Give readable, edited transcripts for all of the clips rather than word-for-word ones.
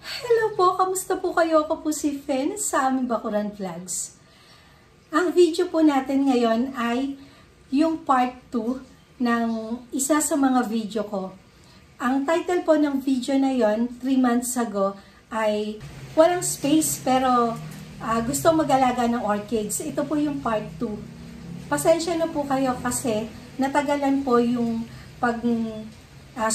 Hello po, kamusta po kayo? Ako po si Fen sa aming Bakuran Vlogs. Ang video po natin ngayon ay yung part 2 ng isa sa mga video ko. Ang title po ng video na yon, 3 months ago, ay walang space pero gusto mag-alaga ng orchids. Ito po yung part 2. Pasensya na po kayo kasi natagalan po yung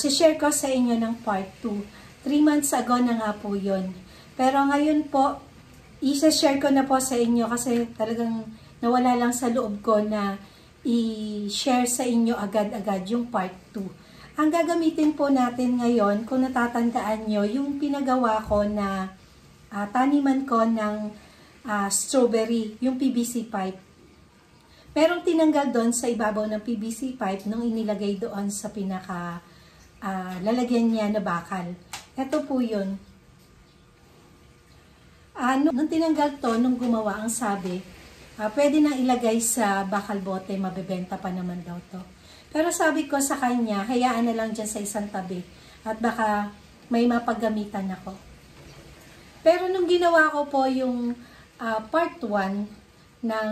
share ko sa inyo ng part 2. 3 months ago na nga po yun. Pero ngayon po, isa-share ko na po sa inyo kasi talagang nawala lang sa loob ko na i-share sa inyo agad-agad yung part 2. Ang gagamitin po natin ngayon, kung natatandaan nyo, yung pinagawa ko na taniman ko ng strawberry, yung PVC pipe. Merong tinanggal doon sa ibabaw ng PVC pipe nung inilagay doon sa pinaka lalagyan niya na bakal. Ito po yun. Nung tinanggal to, nung gumawa, ang sabi, pwede nang ilagay sa bakal bote, mabebenta pa naman daw to. Pero sabi ko sa kanya, hayaan na lang dyan sa isang tabi at baka may mapaggamitan ako. Pero nung ginawa ko po yung part 1 ng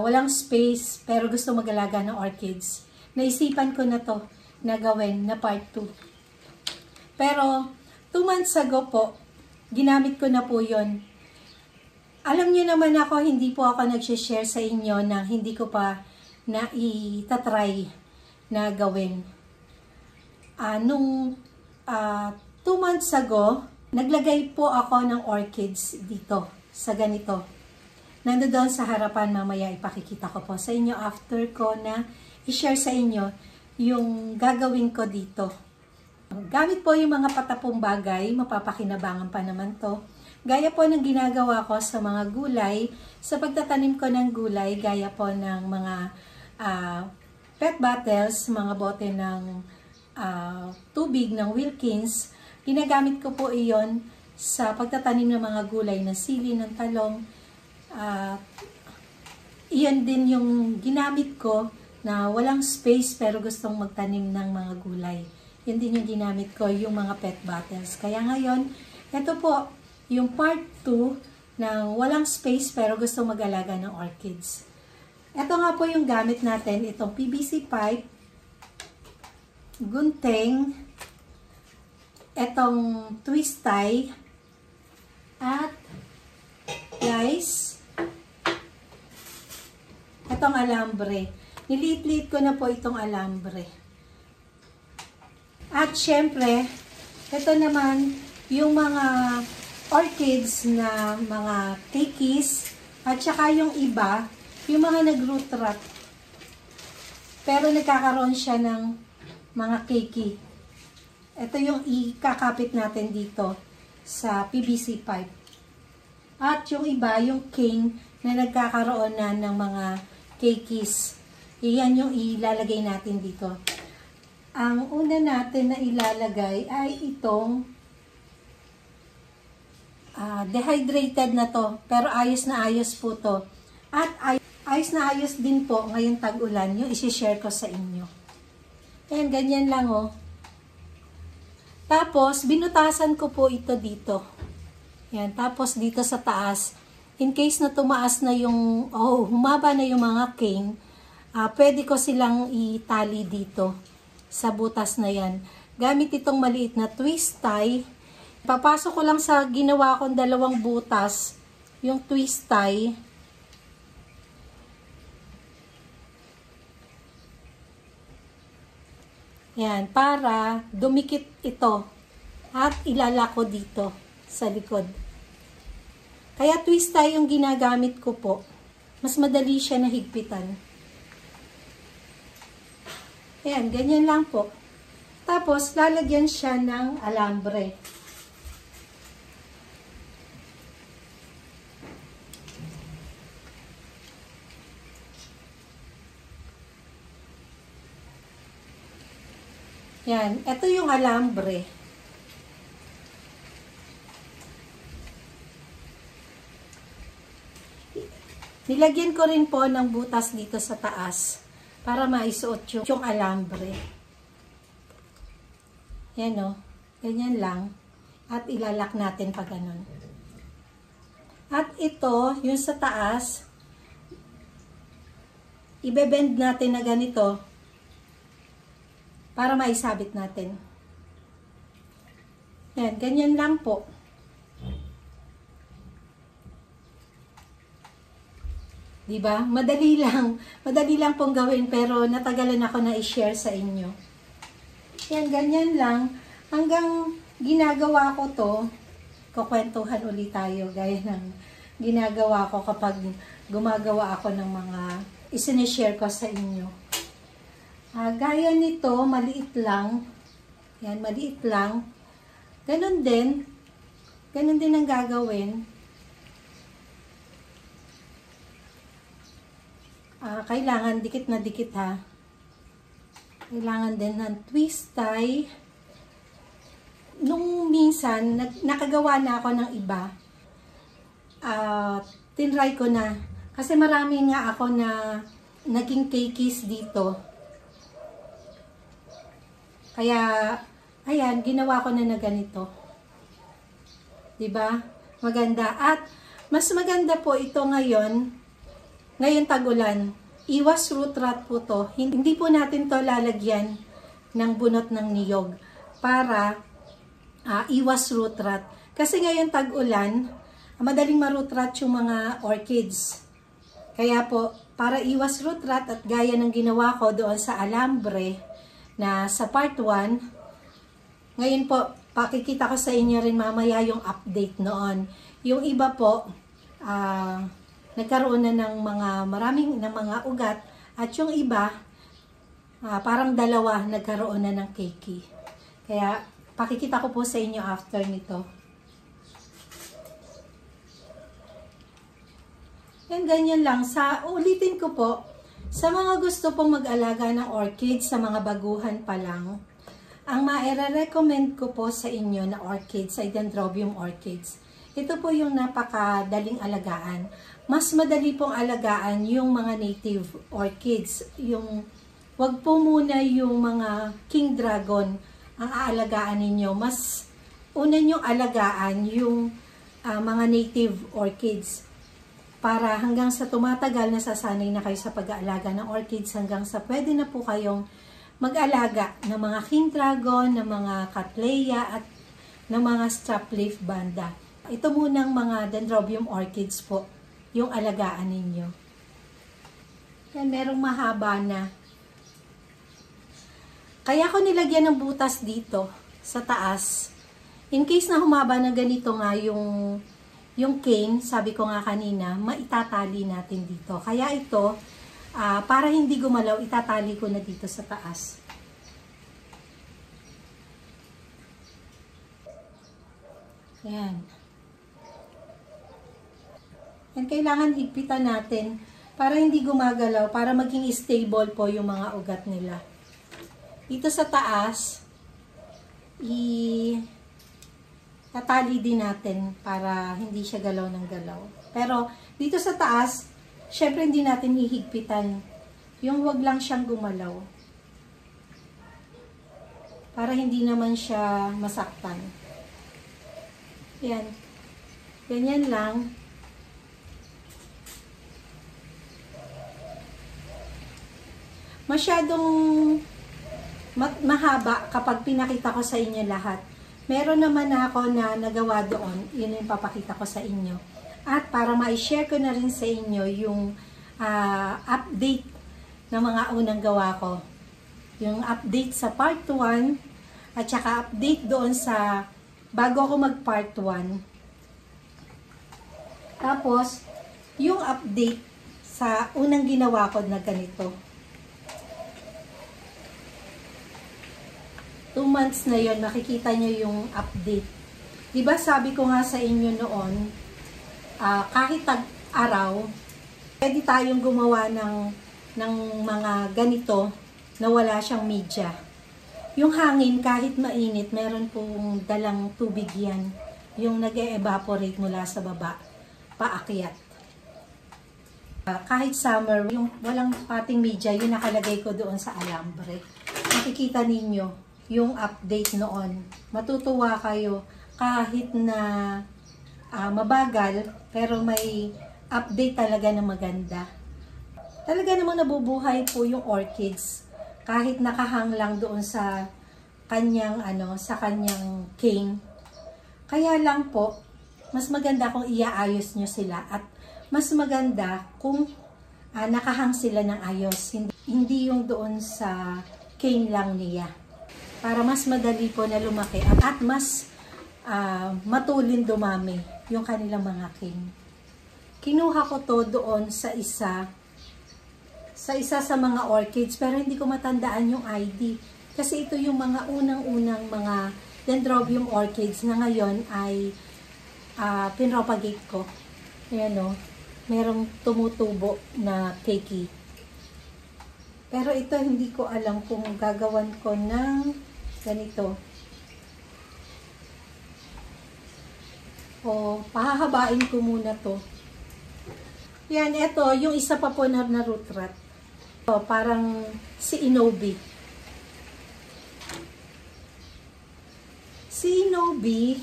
walang space pero gusto mag-alaga ng orchids, naisipan ko na to na gawin na part 2. Pero 2 months ago po, ginamit ko na po yun. Alam niyo naman ako, hindi po ako nag-share sa inyo na hindi ko pa na itatry na gawin. Nung 2 months ago, naglagay po ako ng orchids dito, sa ganito. Nandoon sa harapan, mamaya ipakikita ko po sa inyo after ko na i-share sa inyo yung gagawin ko dito. Gamit po yung mga patapong bagay, mapapakinabangan pa naman to. Gaya po ng ginagawa ko sa mga gulay, sa pagtatanim ko ng gulay, gaya po ng mga pet bottles, mga bote ng tubig ng Wilkins. Ginagamit ko po iyon sa pagtatanim ng mga gulay na sili, ng talong. Iyon din yung ginamit ko na walang space pero gustong magtanim ng mga gulay. Yan din yung ginamit ko, yung mga pet bottles. Kaya ngayon, ito po, yung part 2 ng walang space pero gusto mag-alaga ng orchids. Ito nga po yung gamit natin, itong PVC pipe, gunting, itong twist tie, at guys, itong alambre. Niliit-liit ko na po itong alambre. At syempre, ito naman yung mga orchids na mga keikis at saka yung iba, yung mga nag-root rot. Pero nagkakaroon siya ng mga keiki. Ito yung ikakapit natin dito sa PVC pipe. At yung iba, yung king na nagkakaroon na ng mga keikis. Iyan yung ilalagay natin dito. Ang una natin na ilalagay ay itong dehydrated na to. Pero ayos na ayos po to. At ayos na ayos din po ngayong tag-ulan yung isi-share ko sa inyo. Ayan, ganyan lang oh. Tapos, binutasan ko po ito dito. Ayan, tapos dito sa taas. In case na tumaas na yung, humaba na yung mga king, pwede ko silang itali dito sa butas na yan. Gamit itong maliit na twist tie. Papasok ko lang sa ginawa kong 2 butas, yung twist tie. Yan, para dumikit ito at ilalako dito sa likod. Kaya twist tie yung ginagamit ko po. Mas madali siya na higpitan. Ayan, ganyan lang po. Tapos, lalagyan siya ng alambre. Ayan, ito yung alambre. Nilagyan ko rin po ng butas dito sa taas para maisuot yung alambre. Yan o. Ganyan lang. At ilalak natin pa ganun. At ito, yung sa taas, ibebend natin na ganito para maisabit natin. Yan, ganyan lang po. Diba? Madali lang. Madali lang pong gawin pero natagalan ako na i-share sa inyo. Yan, ganyan lang. Hanggang ginagawa ko to, kukwentuhan ulit tayo gaya ng ginagawa ko kapag gumagawa ako ng mga isinishare ko sa inyo. Gaya nito, maliit lang. Yan, maliit lang. Ganun din ang gagawin. Kailangan dikit na dikit ha. Kailangan din ng twist tie. Nung minsan, nakagawa na ako ng iba. Tinry ko na. Kasi marami nga ako na naging cakeys dito. Kaya, ayan, ginawa ko na ganito. Diba? Maganda. At, mas maganda po ito ngayon tag-ulan. Iwas root rot po to. Hindi po natin to lalagyan ng bunot ng niyog para iwas root rot. Kasi ngayon tag-ulan, madaling ma-root rot yung mga orchids. Kaya po, para iwas root rot at gaya ng ginawa ko doon sa alambre na sa part 1, ngayon po, pakikita ko sa inyo rin mamaya yung update noon. Yung iba po, nagkaroon na ng maraming mga ugat at yung iba parang dalawa nagkaroon na ng cakey. Kaya pakikita ko po sa inyo after nito. Yan, ganyan lang. Ulitin ko po, sa mga gusto pong mag-alaga ng orchids, sa mga baguhan pa lang, ang maire-recommend ko po sa inyo na orchids ay Dendrobium orchids. Ito po yung napakadaling alagaan. Mas madali pong alagaan yung mga native orchids. Wag po muna yung mga king dragon ang aalagaan ninyo. Mas una nyong alagaan yung mga native orchids. Para hanggang sa tumatagal, nasasanay na kayo sa pag-aalaga ng orchids, hanggang sa pwede na po kayong mag-alaga ng mga king dragon, ng mga cattleya at ng mga strap leaf banda. Ito munang mga Dendrobium orchids po, yung alagaan ninyo. Yan, merong mahaba na. Kaya ko nilagyan ng butas dito, sa taas. In case na humaba na ganito nga yung cane, sabi ko nga kanina, maitatali natin dito. Kaya ito, para hindi gumalaw, itatali ko na dito sa taas. Yan. Yan, kailangan higpitan natin para hindi gumagalaw, para maging stable po yung mga ugat nila. Dito sa taas, tatali din natin para hindi siya galaw ng galaw. Pero dito sa taas, syempre hindi natin hihigpitan. Yung wag lang siyang gumalaw. Para hindi naman siya masaktan. Yan. Ganyan lang. Masyadong mahaba kapag pinakita ko sa inyo lahat. Meron naman ako na nagawa doon. Yun yung papakita ko sa inyo. At para ma-share ko na rin sa inyo yung update ng mga unang gawa ko. Yung update sa part 1 at saka update doon sa bago ako mag part 1. Tapos, yung update sa unang ginawa ko na ganito. 2 months na yon, makikita nyo yung update. Diba sabi ko nga sa inyo noon, kahit tag-araw, pwede tayong gumawa ng mga ganito na wala siyang media. Yung hangin, kahit mainit, meron pong dalang tubig yan. Yung nag-e-evaporate mula sa baba, paakyat. Kahit summer, yung walang pating media, yung nakalagay ko doon sa alambre. Makikita ninyo yung update noon. Matutuwa kayo. kahit na mabagal, pero may update talaga na maganda. Talaga namang nabubuhay po yung orchids kahit nakahang lang doon sa kanyang cane. Kaya lang po, mas maganda kung iaayos nyo sila at mas maganda kung nakahang sila ng ayos. Hindi yung doon sa cane lang niya. Para mas madali po na lumaki at mas matulin dumami yung kanilang mga cane. Kinuha ko to doon sa isa sa mga orchids, pero hindi ko matandaan yung ID. Kasi ito yung mga unang-unang mga dendrobium orchids na ngayon ay pinropagate ko. Ayan o, merong tumutubo na keiki. Pero ito hindi ko alam kung gagawan ko ng ganito. O pahahabain ko muna to. Yan, ito yung isa pa po na root rot. Parang si Inobi. Si Inobi,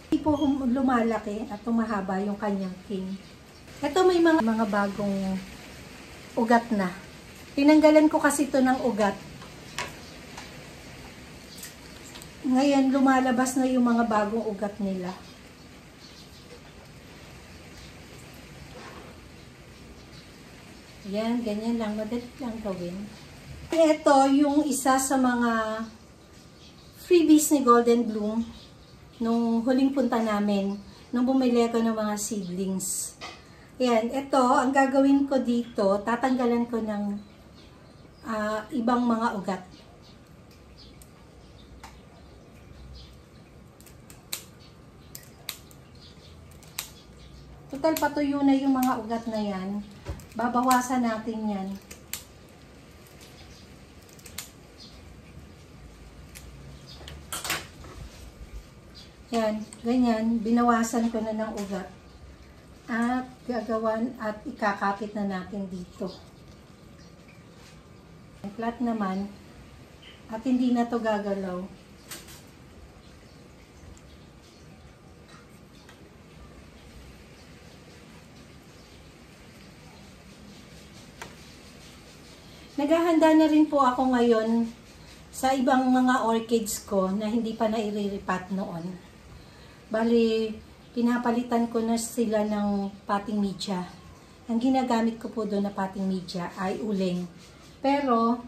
hindi po lumalaki at tumahaba yung kanyang king. Ito may mga bagong ugat na. Tinanggalan ko kasi ito ng ugat. Ngayon, lumalabas na yung mga bagong ugat nila. Yan, ganyan lang. Madali lang gawin. Ito yung isa sa mga freebies ni Golden Bloom nung huling punta namin, nung bumili ako ng mga seedlings. Yan, ito, ang gagawin ko dito, tatanggalan ko ng ibang mga ugat. Total, patuyo na yung mga ugat na yan. Babawasan natin yan. Yan, ganyan. Binawasan ko na ng ugat. At gagawan at ikakapit na natin dito. Flat naman. At hindi na to gagalaw. Naghahanda na rin po ako ngayon sa ibang mga orchids ko na hindi pa nairiripat noon. Bali, pinapalitan ko na sila ng potting media. Ang ginagamit ko po doon na potting media ay uling. Pero,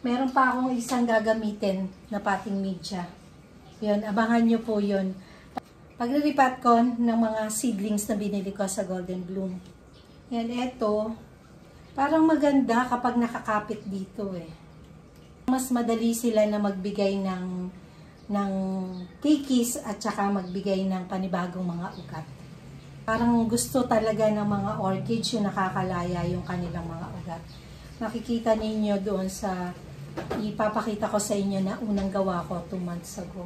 meron pa akong isang gagamitin na potting media. Yun, abangan nyo po yun. Paglilipat ko ng mga seedlings na binili ko sa Golden Bloom. Yan, eto. Parang maganda kapag nakakapit dito eh. Mas madali sila na magbigay ng kikis at saka magbigay ng panibagong mga ugat. Parang gusto talaga ng mga orchids yung nakakalaya yung kanilang mga ugat. Makikita ninyo doon sa ipapakita ko sa inyo na unang gawa ko 2 months ago.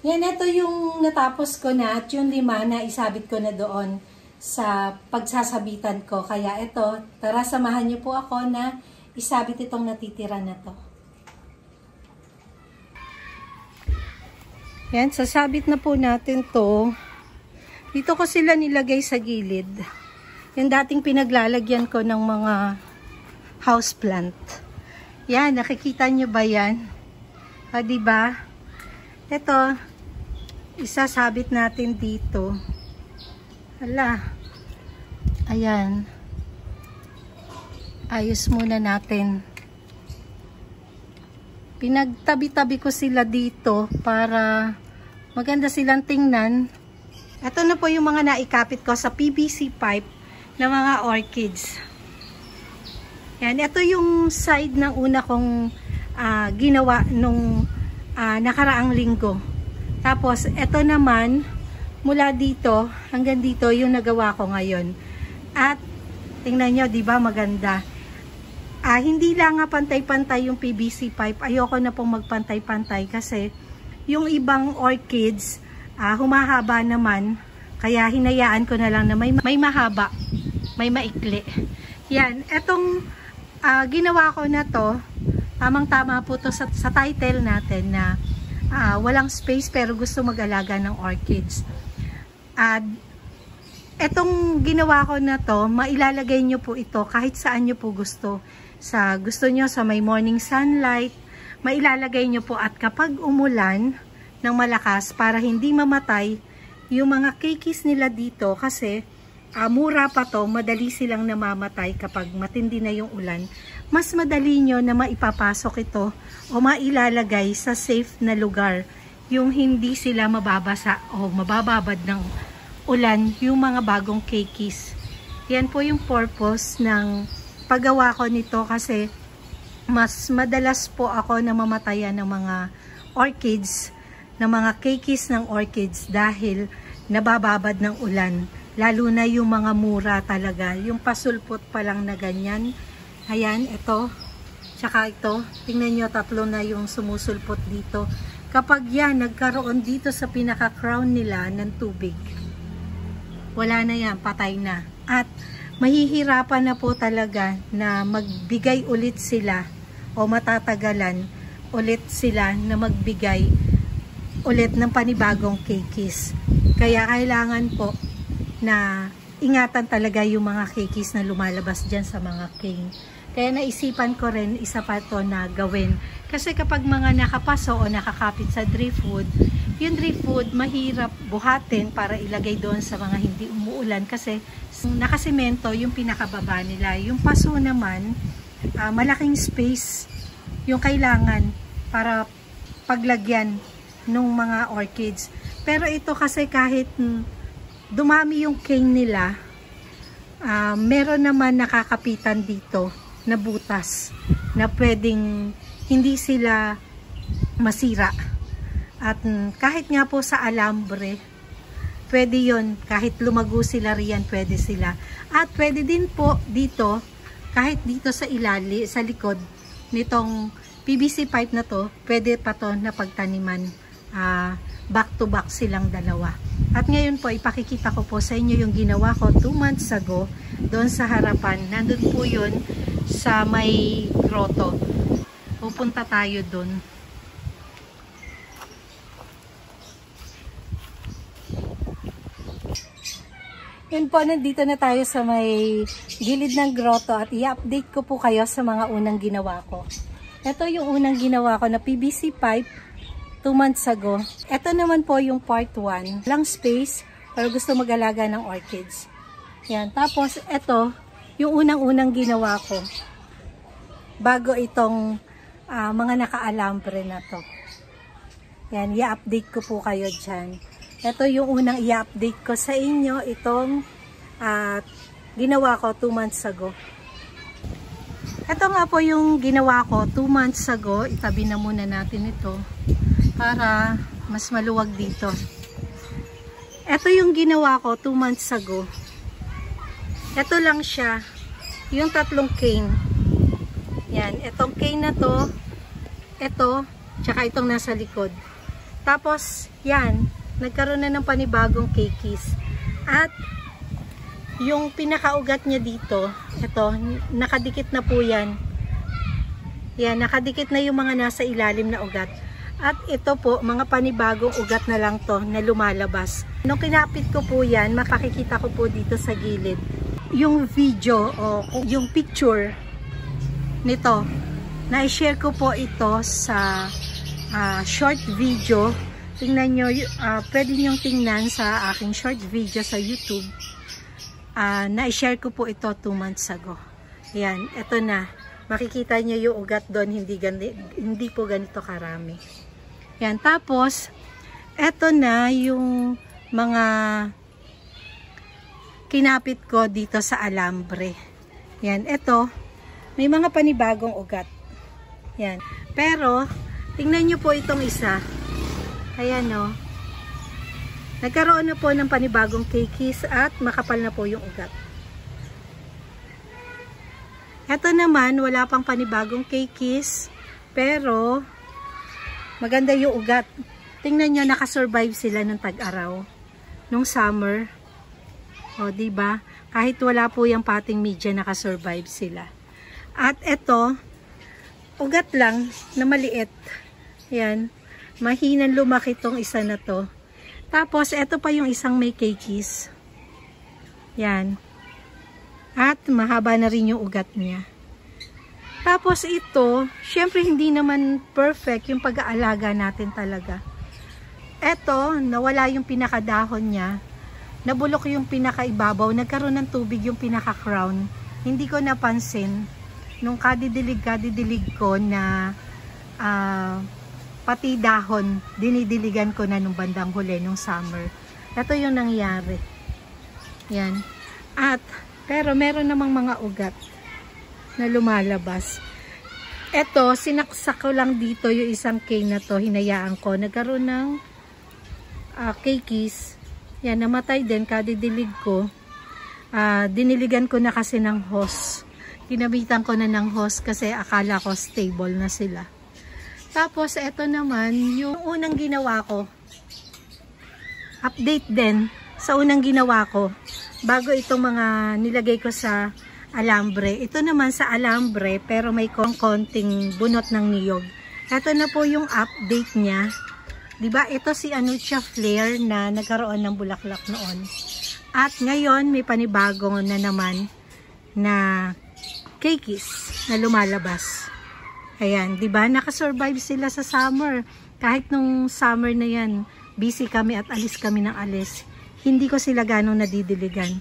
Yan, ito yung natapos ko na at yung 5 na isabit ko na doon sa pagsasabitan ko. Kaya ito, tara samahan niyo po ako na isabit itong natitira na to. Yan, sasabit na po natin to. Dito ko sila nilagay sa gilid. Yung dating pinaglalagyan ko ng mga houseplant. Yan, nakikita niyo ba yan? O, diba? Ito, isasabit natin dito. Hala. Ayan. Ayos muna natin. Pinagtabi-tabi ko sila dito para maganda silang tingnan. Ito na po yung mga naikapit ko sa PVC pipe na mga orchids. Yan. Ito yung side ng una kong ginawa nung nakaraang linggo. Tapos, ito naman, mula dito hanggang dito yung nagawa ko ngayon. At tingnan nyo, di ba maganda? Hindi lang nga pantay-pantay yung PVC pipe. Ayoko na pong magpantay-pantay kasi yung ibang orchids humahaba naman. Kaya hinayaan ko na lang na may mahaba, may maikli. Yan, etong ginawa ko na to, tamang-tama po to sa title natin na walang space pero gusto mag-alaga ng orchids. At etong ginawa ko na to, mailalagay nyo po ito kahit saan nyo po gusto. Sa gusto nyo sa may morning sunlight, mailalagay nyo po, at kapag umulan ng malakas para hindi mamatay yung mga keikis nila dito, kasi mura pa to, madali silang namamatay kapag matindi na yung ulan, mas madali nyo na maipapasok ito o mailalagay sa safe na lugar, yung hindi sila mababasa o mabababad ng ulan yung mga bagong keikis. Yan po yung purpose ng paggawa ko nito, kasi mas madalas po ako na mamatayan ng mga orchids, ng mga keikis ng orchids dahil nabababad ng ulan. Lalo na yung mga mura talaga, yung pasulpot pa lang na ganyan. Ayan, ito, tsaka ito, tingnan nyo, tatlo na yung sumusulpot dito. Kapag yan, nagkaroon dito sa pinaka-crown nila ng tubig, wala na yan, patay na. At mahihirapan na po talaga na magbigay ulit sila o matatagalan ulit sila na magbigay ulit ng panibagong keikis. Kaya kailangan po na ingatan talaga yung mga keikis na lumalabas dyan sa mga king. Kaya naisipan ko rin isa pa to na gawin. Kasi kapag mga nakapaso o nakakapit sa driftwood, yung driftwood mahirap buhatin para ilagay doon sa mga hindi umuulan kasi nakasemento yung pinakababa nila. Yung paso naman, malaking space yung kailangan para paglagyan ng mga orchids. Pero ito kasi kahit dumami yung cane nila, meron naman nakakapitan dito na butas na pwedeng hindi sila masira. At kahit nga po sa alambre, pwede yon, kahit lumago sila riyan, pwede sila. At pwede din po dito, kahit dito sa ilali, sa likod nitong PVC pipe na to, pwede pa to na pagtaniman. Back to back silang dalawa. At ngayon po, ipakikita ko po sa inyo yung ginawa ko 2 months ago, doon sa harapan. Nandun po yun sa may grotto. Pupunta tayo doon. Yun po, nandito na tayo sa may gilid ng grotto at i-update ko po kayo sa mga unang ginawa ko. Ito yung unang ginawa ko na PVC pipe 2 months ago. Ito naman po yung part 1. Lang space, pero gusto mag-alaga ng orchids. Yan. Tapos, ito, yung unang-unang ginawa ko. Bago itong mga naka-alambre na to. Yan, i-update ko po kayo dyan. Ito yung unang i-update ko sa inyo. Itong ginawa ko 2 months ago. Ito nga po yung ginawa ko 2 months ago. Itabi na muna natin ito para mas maluwag dito. Ito yung ginawa ko 2 months ago. Ito lang siya. Yung 3 cane. Yan. Itong cane na to. Ito. Tsaka itong nasa likod. Tapos, yan. Nagkaroon na ng panibagong keikis. At yung pinakaugat niya dito, ito, nakadikit na po yan. Yan, nakadikit na yung mga nasa ilalim na ugat. At ito po, mga panibagong ugat na lang to na lumalabas. Nung kinapit ko po yan, makikita ko po dito sa gilid. Yung video o yung picture nito, na-share ko po ito sa short video. Tingnan nyo, pwede nyong tingnan sa aking short video sa YouTube. Na-share ko po ito 2 months ago. Ayan, ito na. Makikita nyo yung ugat doon, hindi po ganito karami. Ayan, tapos, ito na yung mga kinapit ko dito sa alambre. Ayan, ito, may mga panibagong ugat. Ayan, pero, tingnan nyo po itong isa. Ayan o. Nagkaroon na po ng panibagong keikis at makapal na po yung ugat. Ito naman, wala pang panibagong keikis, pero maganda yung ugat. Tingnan nyo, nakasurvive sila ng tag-araw. Nung summer. O, diba? Kahit wala po yung pating media, nakasurvive sila. At ito, ugat lang na maliit. Yan. Mahinang lumaki tong isa na to. Tapos, ito pa yung isang may keikis. Yan. At mahaba na rin yung ugat niya. Tapos ito, syempre hindi naman perfect yung pag-aalaga natin talaga. Ito, nawala yung pinakadahon niya. Nabulok yung pinakaibabaw. Nagkaroon ng tubig yung pinaka-crown. Hindi ko napansin. Nung kadidilig ko na pati dahon, dinidiligan ko na nung bandang huli, nung summer. Ito yung nangyari. Yan. Pero meron namang mga ugat na lumalabas. Ito, sinaksak ko lang dito yung isang cane na to, hinayaan ko. Nagkaroon ng keikis. Yan, namatay din, kadidilig ko. Diniligan ko na kasi ng hose. Ginabitan ko na ng hose kasi akala ko stable na sila. Tapos, ito naman, yung unang ginawa ko. Update din sa unang ginawa ko. Bago itong mga nilagay ko sa alambre. Ito naman sa alambre, pero may konting bunot ng niyog. Ito na po yung update niya. Diba? Ito si Anucha Flare na nagkaroon ng bulaklak noon. At ngayon, may panibago na naman na keikis na lumalabas. Ayan, 'di ba? Nakasurvive sila sa summer. Kahit nung summer na 'yan, busy kami at alis kami ng alis. Hindi ko sila ganong nadidiligan.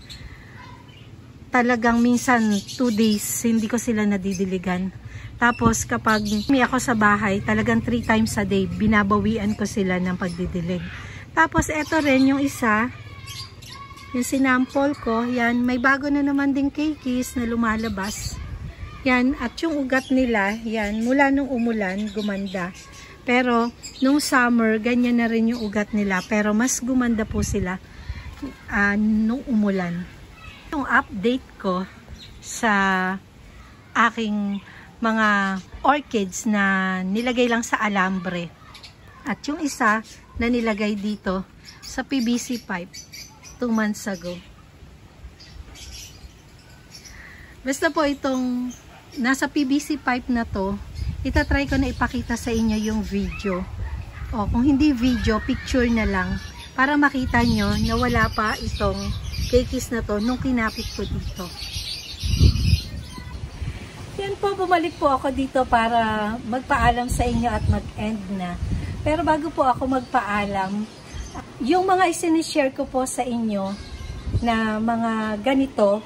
Talagang minsan 2 days hindi ko sila nadidiligan. Tapos kapag may ako sa bahay, talagang 3 times a day binabawian ko sila ng pagdidilig. Tapos eto rin yung isa, yung sinample ko, yan, may bago na naman ding keikis na lumalabas. Yan, at yung ugat nila, yan, mula nung umulan, gumanda. Pero, nung summer, ganyan na rin yung ugat nila. Pero, mas gumanda po sila nung umulan. Yung update ko sa aking mga orchids na nilagay lang sa alambre. At yung isa na nilagay dito sa PVC pipe 2 months ago. Basta po itong nasa PVC pipe na to, itatry ko na ipakita sa inyo yung video. O kung hindi video, picture na lang para makita nyo na wala pa itong keikis na to nung kinapit ko dito. Yan po, bumalik po ako dito para magpaalam sa inyo at mag-end na. Pero bago po ako magpaalam, yung mga isinishare ko po sa inyo na mga ganito,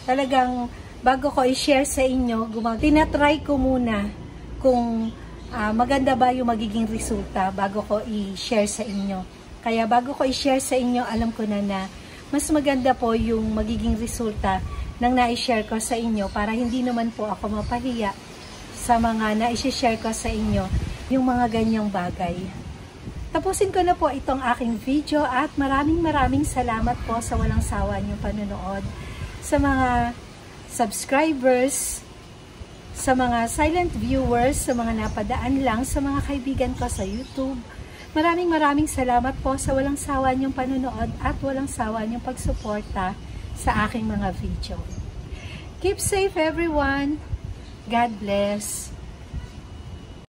talagang bago ko i-share sa inyo, tinatry ko muna kung maganda ba yung magiging resulta bago ko i-share sa inyo. Kaya bago ko i-share sa inyo, alam ko na mas maganda po yung magiging resulta ng na-share ko sa inyo para hindi naman po ako mapahiya sa mga na-share ko sa inyo yung mga ganyang bagay. Tapusin ko na po itong aking video at maraming salamat po sa walang sawa niyong panonood, sa mga subscribers, sa mga silent viewers, sa mga napadaan lang, sa mga kaibigan ko sa YouTube. Maraming salamat po sa walang sawa niyong panonood at walang sawa niyong pagsuporta sa aking mga video. Keep safe everyone. God bless.